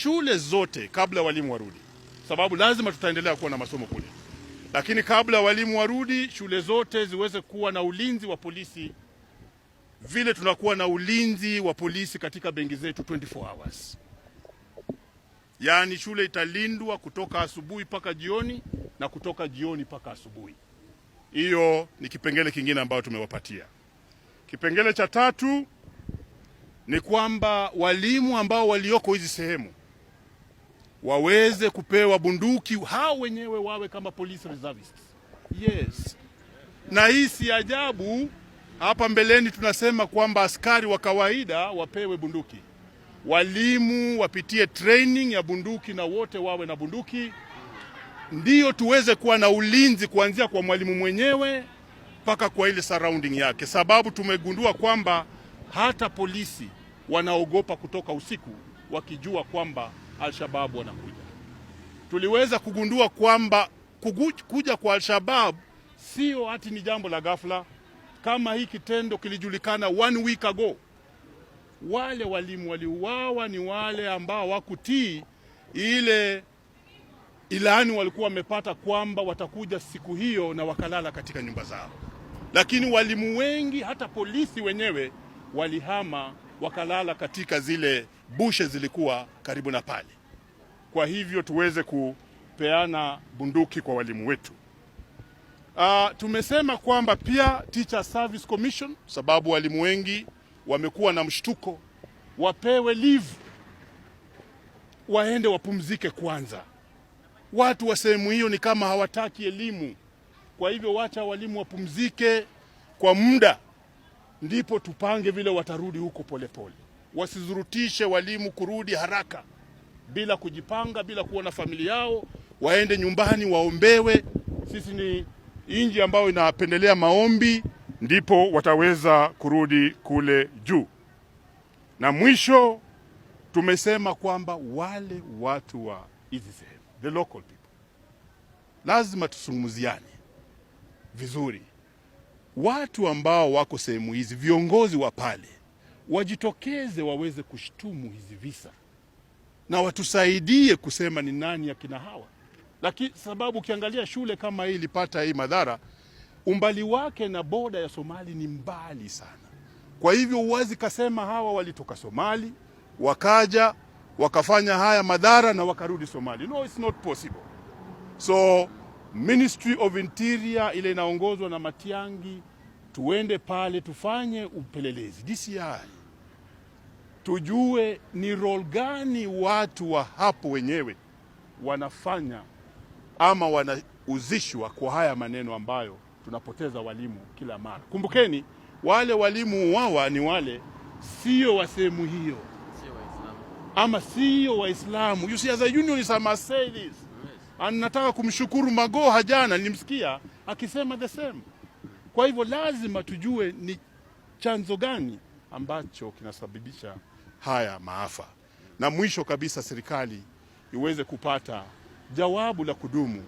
Shule zote kabla walimu warudi, sababu lazima tutaendelea kuwa na masomo kule, lakini kabla walimu warudi, shule zote ziweze kuwa na ulinzi wa polisi vile tunakuwa na ulinzi wa polisi katika benki zetu 24 hours. Yaani shule italindwa kutoka asubuhi mpaka jioni na kutoka jioni mpaka asubuhi. Hiyo ni kipengele kingine ambayo tumewapatia. Kipengele cha tatu ni kwamba walimu ambao walioko hizi sehemu waweze kupewa bunduki, hao wenyewe wawe kama police reservists. Yes. Na hii si ajabu, hapa mbeleni tunasema kwamba askari wa kawaida wapewe bunduki. Walimu wapitie training ya bunduki na wote wawe na bunduki. Ndiyo tuweze kuwa na ulinzi kuanzia kwa mwalimu mwenyewe mpaka kwa ile surrounding yake, sababu tumegundua kwamba hata polisi wanaogopa kutoka usiku wakijua kwamba Al-Shabaab wanakuja. Tuliweza kugundua kwamba kuja kwa Al-Shabaab sio ati ni jambo la ghafla. Kama hii kitendo kilijulikana 1 week ago, wale walimu waliuawa ni wale ambao wakutii ile ilani walikuwa wamepata kwamba watakuja siku hiyo na wakalala katika nyumba zao. Lakini walimu wengi, hata polisi wenyewe, walihama wakalala katika zile bushes zilikuwa karibu na pale. Kwa hivyo tuweze kupeana bunduki kwa walimu wetu. Tumesema kwamba pia Teacher Service Commission, sababu walimu wengi wamekuwa na mshtuko, wapewe leave, waende wapumzike kwanza. Watu wa sehemu hiyo ni kama hawataki elimu. Kwa hivyo wacha walimu wapumzike kwa muda, ndipo tupange vile watarudi huko polepole. Wasizurutishe walimu kurudi haraka bila kujipanga, bila kuwa na familia yao. Waende nyumbani waombewe. Sisi ni inji ambayo inapendelea maombi, ndipo wataweza kurudi kule juu. Na mwisho tumesema kwamba wale watu wa hizi sehemu, the local people, lazima tusungumuziane vizuri. Watu ambao wako sehemu hizi, viongozi wa pale, wajitokeze waweze kushtumu hizi visa na watusaidie kusema ni nani akina hawa. Lakini sababu ukiangalia shule kama hii ilipata hii madhara, umbali wake na boda ya Somali ni mbali sana. Kwa hivyo uwazi kasema hawa walitoka Somali, wakaja, wakafanya haya madhara na wakarudi Somali. No, it's not possible. So Ministry of Interior ile inaongozwa na Matiangi, tuende pale tufanye upelelezi DCI, tujue ni role gani watu wa hapo wenyewe wanafanya ama wanauzishwa kwa haya maneno ambayo tunapoteza walimu kila mara. Kumbukeni, wale walimu wawa ni wale sio wa sehemu hiyo, ama sio Waislamu. You see, as a unionist I must say this. Anataka kumshukuru Magoha jana, nilimsikia akisema the same. Kwa hivyo lazima tujue ni chanzo gani ambacho kinasababisha haya maafa. Na mwisho kabisa, serikali iweze kupata jawabu la kudumu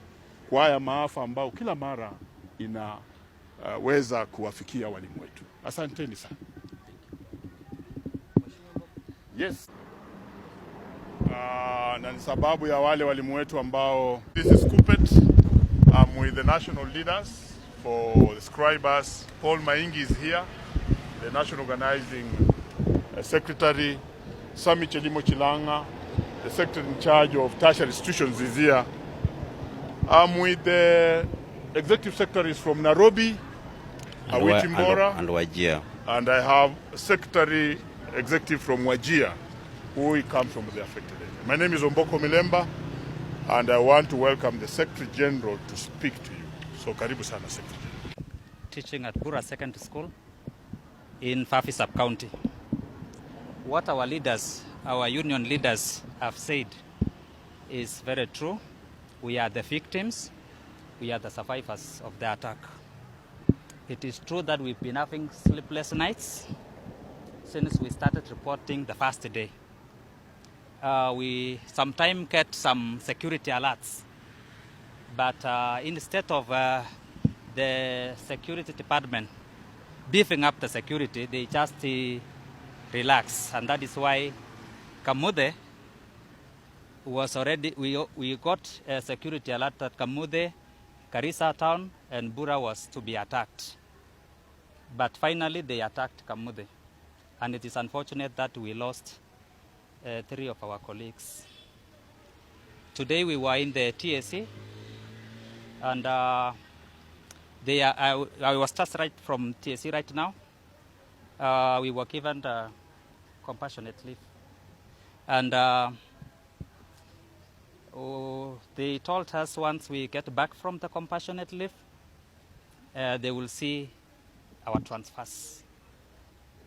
kwa haya maafa ambao kila mara inaweza kuwafikia walimu wetu. Asanteni sana. Yes. Na ni sababu ya wale walimu wetu ambao, this is Kupet. I'm with the national leaders for the scribers. Paul Maingi is here, the national organizing secretary. Sami Chelimo Chilanga, the secretary in charge of tertiary institutions, is here. I'm with the executive secretaries from Nairobi, Awiti Mbora, and Wajir. And I have a secretary executive from Wajir, who comes from the affected area. My name is Omboko Milemba, and I want to welcome the Secretary General to speak to you. So karibu sana, Secretary. Teaching at Bura Secondary School in Fafi Sub-County. What our leaders, our union leaders have said is very true. We are the victims. We are the survivors of the attack. It is true that we've been having sleepless nights since we started reporting the first day. We sometimes get some security alerts, but instead of the security department beefing up the security, they just relax, and that is why Kamude was already, we got a security alert that Kamude, Garissa town, and Bura was to be attacked. But finally, they attacked Kamude. And it is unfortunate that we lost 3 of our colleagues. Today we were in the TSC, and I was just right from TSC right now. We were given compassionate leave. And they told us once we get back from the compassionate leave, they will see our transfers.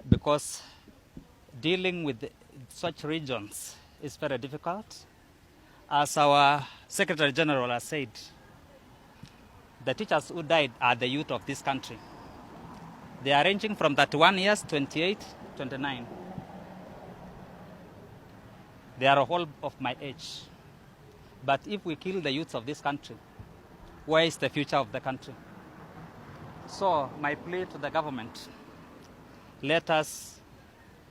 Because dealing with such regions is very difficult. As our Secretary General has said, the teachers who died are the youth of this country. They are ranging from 31 years, 28, 29. They are all of my age. But if we kill the youths of this country, where is the future of the country? So my plea to the government, let us,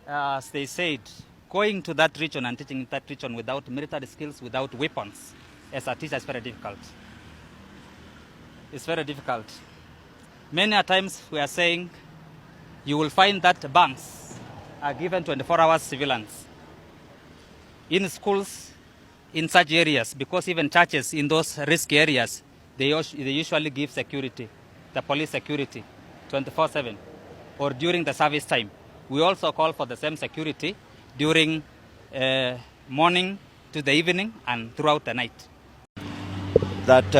as they said, going to that region and teaching in that region without military skills, without weapons, as a teacher is very difficult. It's very difficult. Many a times we are saying, you will find that banks are given 24 hours surveillance in schools, in such areas, because even churches in those risky areas, they usually give security, the police security, 24/7, or during the service time. We also call for the same security during morning to the evening and throughout the night. That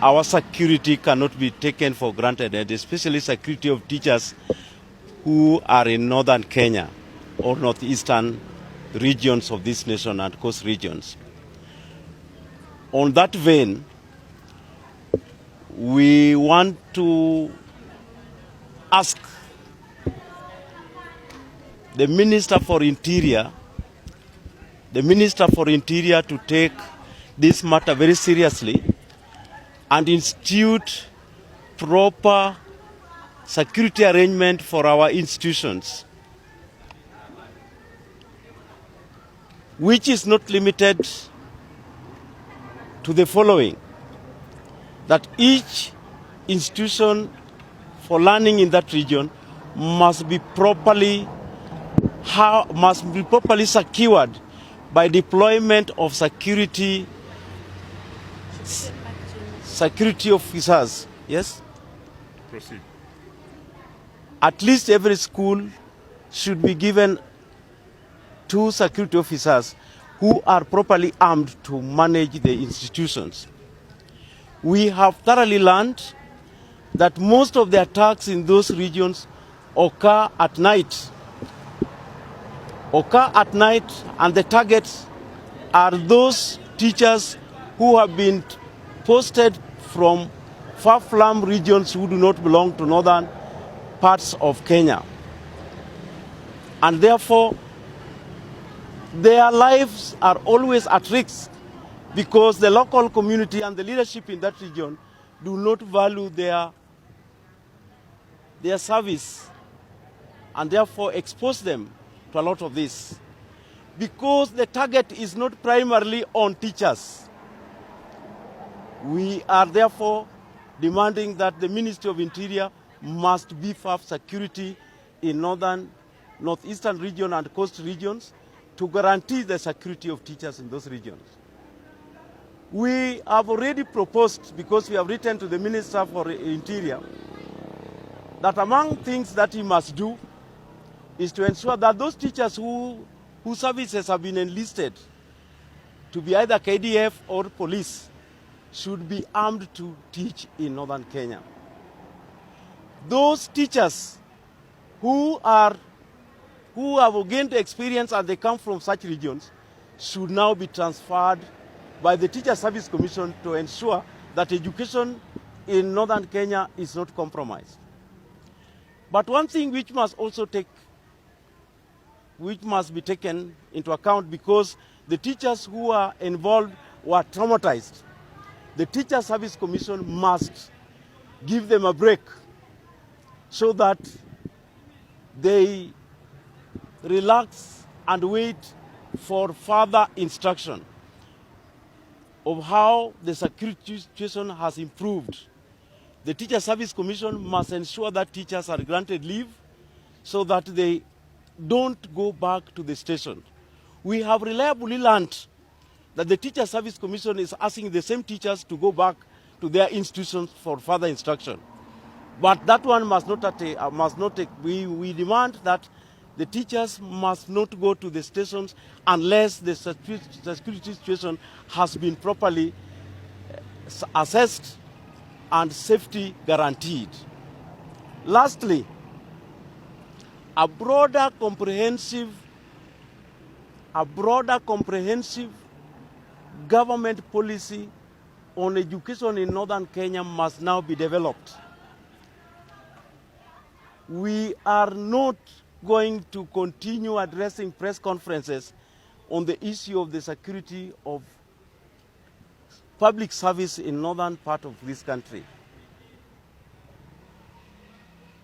our security cannot be taken for granted, and especially security of teachers who are in northern Kenya or northeastern regions of this nation and coast regions. On that vein, we want to ask the Minister for Interior to take this matter very seriously and institute proper security arrangement for our institutions, which is not limited to the following: that each institution for learning in that region must be properly secured by deployment of security officers. Yes? Proceed. At least every school should be given 2 security officers who are properly armed to manage the institutions. We have thoroughly learned that most of the attacks in those regions occur at night. And the targets are those teachers who have been posted from far-flung regions who do not belong to northern parts of Kenya. And therefore, their lives are always at risk because the local community and the leadership in that region do not value their service and therefore expose them to a lot of this. Because the target is not primarily on teachers, we are therefore demanding that the Ministry of Interior must beef up security in northeastern region and coast regions to guarantee the security of teachers in those regions. We have already proposed, because we have written to the Minister for Interior, that among things that he must do is to ensure that those teachers whose services have been enlisted to be either KDF or police should be armed to teach in northern Kenya. Those teachers who have gained experience and they come from such regions should now be transferred by the Teacher Service Commission to ensure that education in northern Kenya is not compromised. But one thing which must be taken into account, because the teachers who are involved were traumatized, the Teacher Service Commission must give them a break so that they relax and wait for further instruction. of how the security situation has improved. The Teacher Service Commission must ensure that teachers are granted leave so that they don't go back to the station. We have reliably learned that the Teacher Service Commission is asking the same teachers to go back to their institutions for further instruction. But that one must not take. We demand that the teachers must not go to the stations unless the security situation has been properly assessed and safety guaranteed. Lastly, a broader comprehensive government policy on education in northern Kenya must now be developed. We are not going to continue addressing press conferences on the issue of the security of public service in northern part of this country.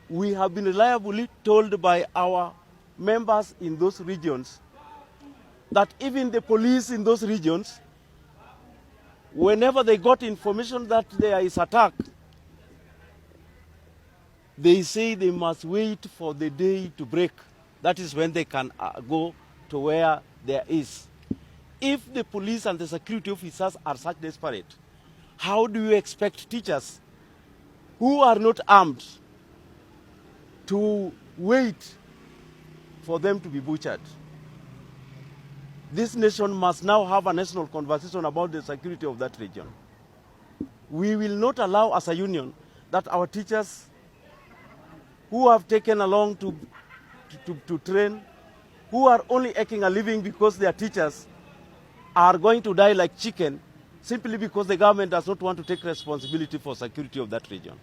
We have been reliably told by our members in those regions that even the police in those regions, whenever they got information that there is attack, they say they must wait for the day to break. That is when they can go to where there is. If the police and the security officers are such desperate, how do you expect teachers who are not armed to wait for them to be butchered? This nation must now have a national conversation about the security of that region. We will not allow as a union that our teachers who have taken along to train, who are only making a living because they are teachers, are going to die like chicken simply because the government does not want to take responsibility for security of that region.